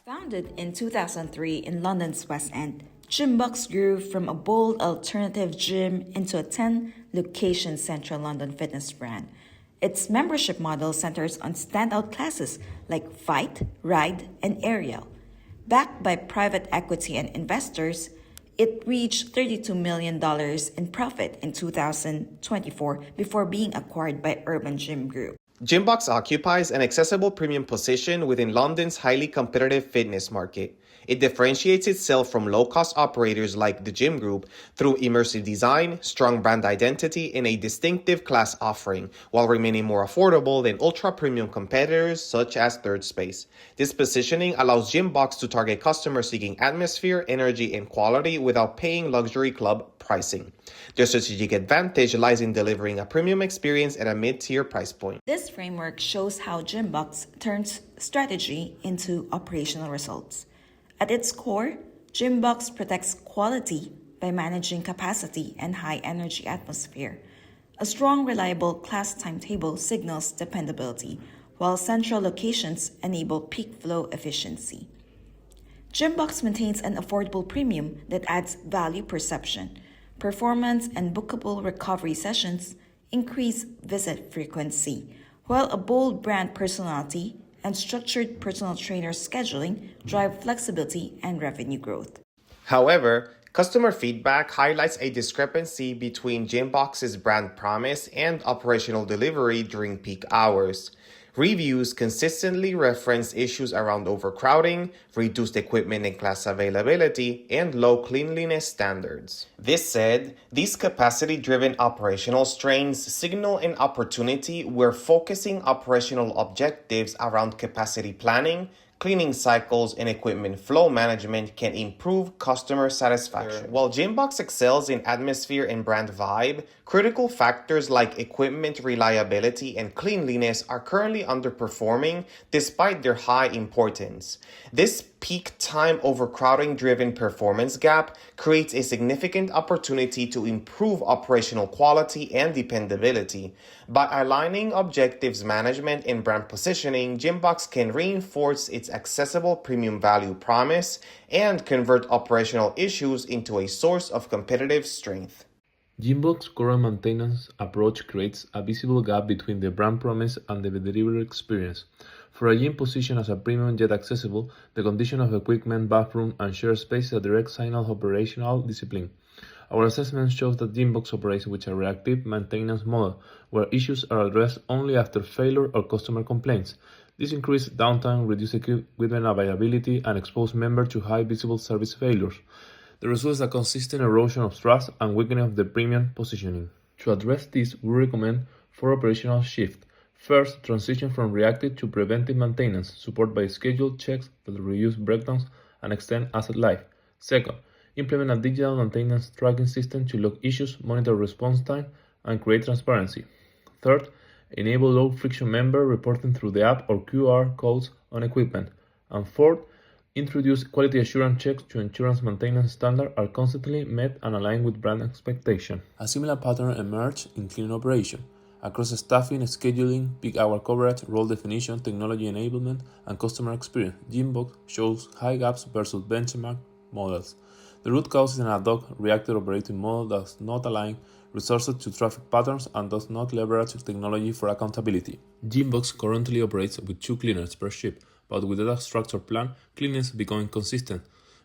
Founded in 2003 in London's West End, Gymbox grew from a bold alternative gym into a 10-location central London fitness brand. Its membership model centers on standout classes like Fight, Ride, and Aerial. Backed by private equity and investors, it reached $32 million in profit in 2024 before being acquired by Urban Gym Group. Gymbox occupies an accessible premium position within London's highly competitive fitness market. It differentiates itself from low-cost operators like the Gym Group through immersive design, strong brand identity, and a distinctive class offering, while remaining more affordable than ultra-premium competitors such as Third Space. This positioning allows Gymbox to target customers seeking atmosphere, energy, and quality without paying luxury club pricing. Their strategic advantage lies in delivering a premium experience at a mid-tier price point. This framework shows how Gymbox turns strategy into operational results. At its core, Gymbox protects quality by managing capacity and high-energy atmosphere. A strong, reliable class timetable signals dependability, while central locations enable peak flow efficiency. Gymbox maintains an affordable premium that adds value perception. Performance and bookable recovery sessions increase visit frequency, while a bold brand personality and structured personal trainer scheduling drive flexibility and revenue growth. However, customer feedback highlights a discrepancy between Gymbox's brand promise and operational delivery during peak hours. Reviews consistently reference issues around overcrowding, reduced equipment and class availability, and low cleanliness standards. This said, these capacity-driven operational strains signal an opportunity where focusing operational objectives around capacity planning, cleaning cycles, and equipment flow management can improve customer satisfaction. While Gymbox excels in atmosphere and brand vibe, critical factors like equipment reliability and cleanliness are currently underperforming despite their high importance. This peak time overcrowding-driven performance gap creates a significant opportunity to improve operational quality and dependability. By aligning objectives management and brand positioning, Gymbox can reinforce its accessible premium value promise and convert operational issues into a source of competitive strength. Gymbox's current maintenance approach creates a visible gap between the brand promise and the delivery experience. For a gym positioned as a premium yet accessible, the condition of equipment, bathroom, and shared space is a direct signal of operational discipline. Our assessment shows that Gymbox operates with a reactive maintenance model, where issues are addressed only after failure or customer complaints. This increases downtime, reduces equipment availability, and exposes members to high visible service failures. The result is a consistent erosion of trust and weakening of the premium positioning. To address this, we recommend 4 operational shifts. First, transition from reactive to preventive maintenance, supported by scheduled checks that reduce breakdowns and extend asset life. Second, implement a digital maintenance tracking system to log issues, monitor response time, and create transparency. Third, enable low-friction member reporting through the app or QR codes on equipment. And fourth, introduce quality assurance checks to ensure maintenance standards are constantly met and aligned with brand expectations. A similar pattern emerged in cleaning operation. Across staffing, scheduling, peak hour coverage, role definition, technology enablement, and customer experience, Gymbox shows high gaps versus benchmark models. The root cause is an ad hoc, reactive operating model that does not align resources to traffic patterns and does not leverage technology for accountability. Gymbox currently operates with 2 cleaners per shift, but without a structured plan, cleanliness becomes inconsistent.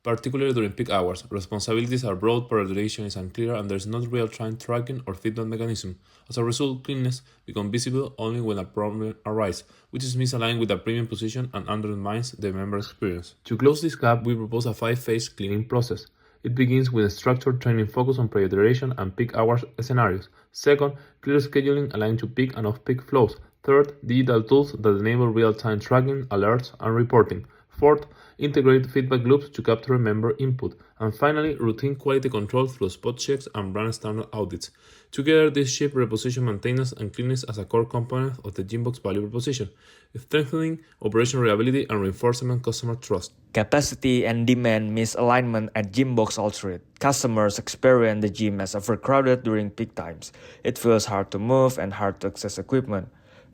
Particularly during peak hours, responsibilities are broad, prioritization is unclear, and there is not real-time tracking or feedback mechanism. As a result, cleanliness becomes visible only when a problem arises, which is misaligned with a premium position and undermines the member experience. To close this gap, we propose a 5-phase cleaning process. It begins with a structured training focused on prioritization and peak hours scenarios. Second, clear scheduling aligned to peak and off-peak flows. Third, digital tools that enable real-time tracking, alerts, and reporting. Fourth, integrate feedback loops to capture member input. And finally, routine quality control through spot checks and brand standard audits. Together, this shift reposition maintenance and cleanliness as a core component of the Gymbox value proposition, strengthening operational reliability and reinforcement customer trust. Capacity and demand misalignment at Gymbox altered. Customers experience the gym as overcrowded during peak times. It feels hard to move and hard to access equipment.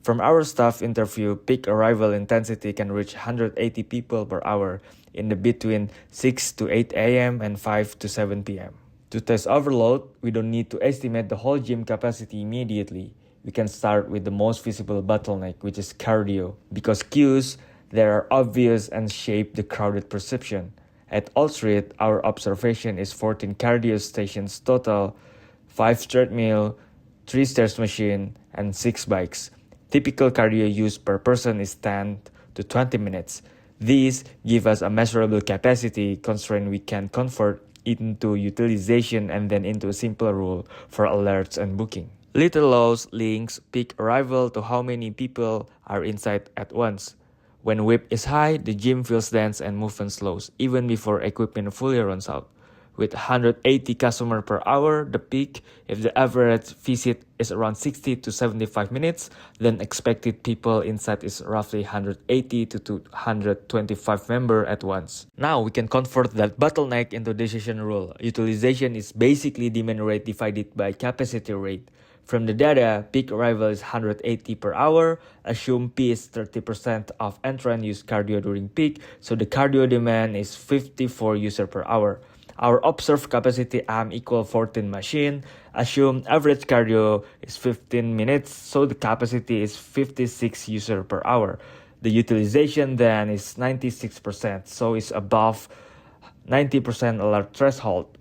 From our staff interview, peak arrival intensity can reach 180 people per hour in the between 6 to 8 a.m. and 5 to 7 p.m. To test overload, we don't need to estimate the whole gym capacity immediately. We can start with the most visible bottleneck, which is cardio, because queues that are obvious and shape the crowded perception. At Allstreet, our observation is 14 cardio stations total, 5 treadmill, 3 stairs machine, and 6 bikes. Typical cardio use per person is 10 to 20 minutes. These give us a measurable capacity constraint we can convert into utilization and then into a simpler rule for alerts and booking. Little Lows links peak arrival to how many people are inside at once. When WIP is high, the gym feels dense and movement slows, even before equipment fully runs out. With 180 customers per hour, the peak, if the average visit is around 60 to 75 minutes, then expected people inside is roughly 180 to 225 members at once. Now we can convert that bottleneck into decision rule. Utilization is basically demand rate divided by capacity rate. From the data, peak arrival is 180 per hour. Assume P is 30% of entrant use cardio during peak, so the cardio demand is 54 users per hour. Our observed capacity AM equal 14 machine. Assume average cardio is 15 minutes, so the capacity is 56 users per hour. The utilization then is 96%, so it's above 90% alert threshold.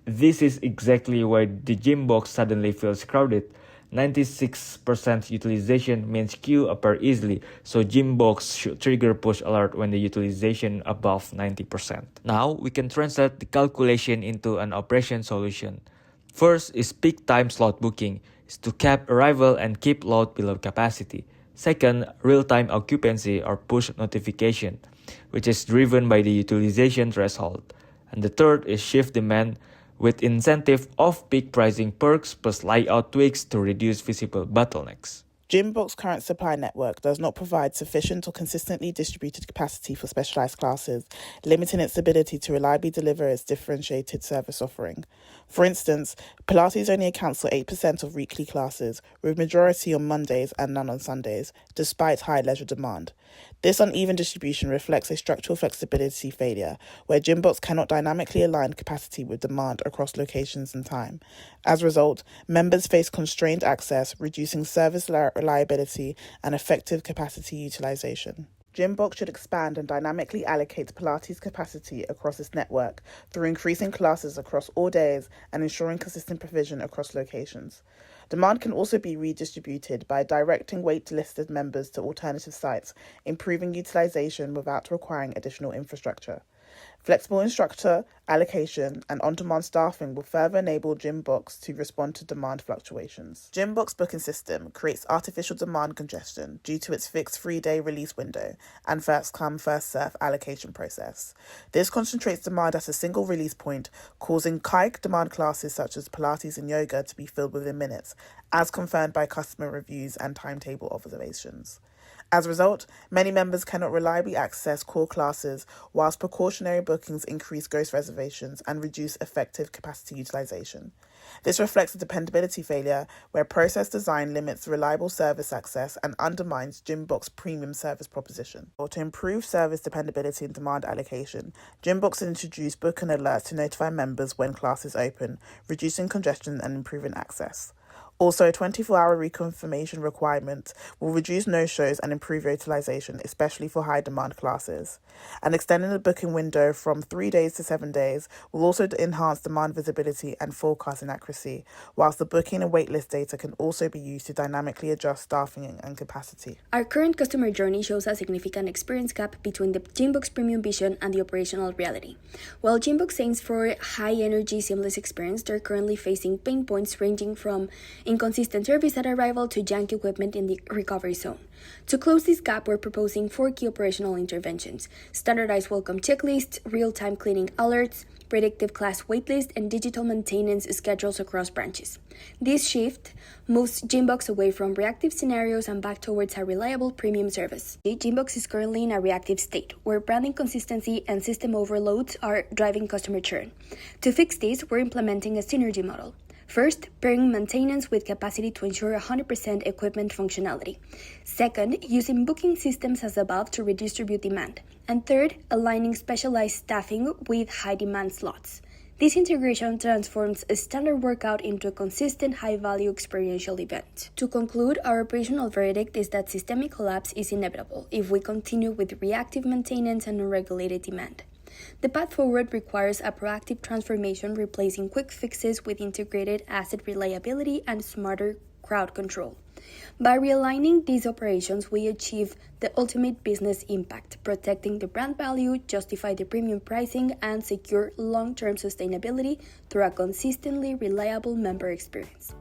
This is exactly why the gym box suddenly feels crowded. 96% utilization means queue appear easily, so gym box should trigger push alert when the utilization above 90%. Now we can translate the calculation into an operation solution. First is peak time slot booking, is to cap arrival and keep load below capacity. Second, real-time occupancy or push notification, which is driven by the utilization threshold. And the third is shift demand, with incentive off-peak pricing perks plus layout tweaks to reduce visible bottlenecks. Gymbox's current supply network does not provide sufficient or consistently distributed capacity for specialized classes, limiting its ability to reliably deliver its differentiated service offering. For instance, Pilates only accounts for 8% of weekly classes, with majority on Mondays and none on Sundays, despite high leisure demand. This uneven distribution reflects a structural flexibility failure, where Gymbox cannot dynamically align capacity with demand across locations and time. As a result, members face constrained access, reducing service reliability and effective capacity utilization. Gymbox should expand and dynamically allocate Pilates capacity across its network through increasing classes across all days and ensuring consistent provision across locations. Demand can also be redistributed by directing wait-listed members to alternative sites, improving utilization without requiring additional infrastructure. Flexible instructor allocation and on-demand staffing will further enable Gymbox to respond to demand fluctuations. Gymbox booking system creates artificial demand congestion due to its fixed 3-day release window and first-come, first-served allocation process. This concentrates demand at a single release point, causing high demand classes such as Pilates and yoga to be filled within minutes, as confirmed by customer reviews and timetable observations. As a result, many members cannot reliably access core classes, whilst precautionary bookings increase ghost reservations and reduce effective capacity utilization. This reflects a dependability failure where process design limits reliable service access and undermines Gymbox's premium service proposition. Or to improve service dependability and demand allocation, Gymbox introduced booking alerts to notify members when classes open, reducing congestion and improving access. Also, a 24-hour reconfirmation requirement will reduce no-shows and improve utilization, especially for high-demand classes. And extending the booking window from 3 days to 7 days will also enhance demand visibility and forecasting accuracy, whilst the booking and waitlist data can also be used to dynamically adjust staffing and capacity. Our current customer journey shows a significant experience gap between the Gymbox premium vision and the operational reality. While Gymbox aims for high-energy, seamless experience, they're currently facing pain points ranging from inconsistent service at arrival to jank equipment in the recovery zone. To close this gap, we're proposing 4 key operational interventions: standardized welcome checklists, real-time cleaning alerts, predictive class waitlist, and digital maintenance schedules across branches. This shift moves Gymbox away from reactive scenarios and back towards a reliable premium service. Gymbox is currently in a reactive state, where brand inconsistency and system overloads are driving customer churn. To fix this, we're implementing a synergy model. First, pairing maintenance with capacity to ensure 100% equipment functionality. Second, using booking systems as above to redistribute demand. And third, aligning specialized staffing with high-demand slots. This integration transforms a standard workout into a consistent, high-value experiential event. To conclude, our operational verdict is that systemic collapse is inevitable if we continue with reactive maintenance and unregulated demand. The path forward requires a proactive transformation, replacing quick fixes with integrated asset reliability and smarter crowd control. By realigning these operations, we achieve the ultimate business impact, protecting the brand value, justify the premium pricing, and secure long-term sustainability through a consistently reliable member experience.